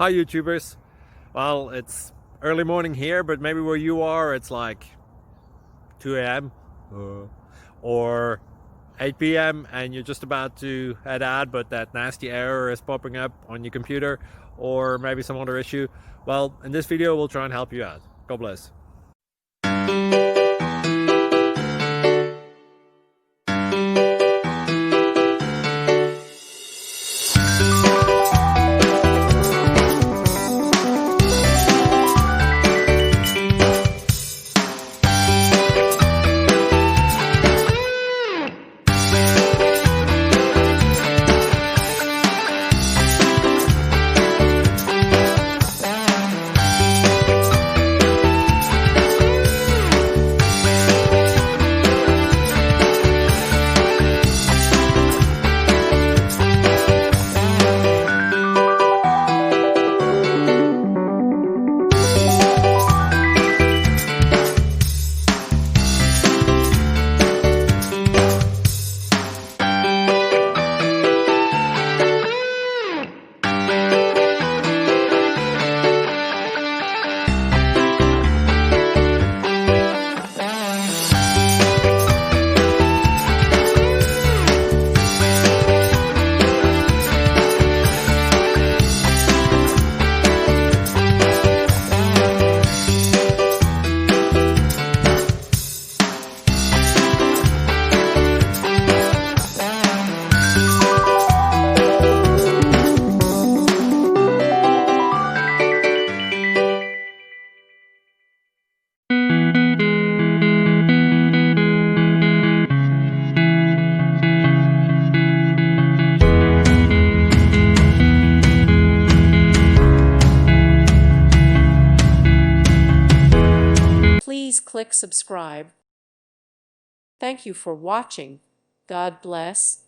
Hi YouTubers. Well, it's early morning here, but maybe where you are it's like 2 a.m. or 8 p.m. and you're just about to head out, but that nasty error is popping up on your computer, or maybe some other issue. Well, in this video we'll try and help you out. God bless. Please click subscribe. Thank you for watching. God bless.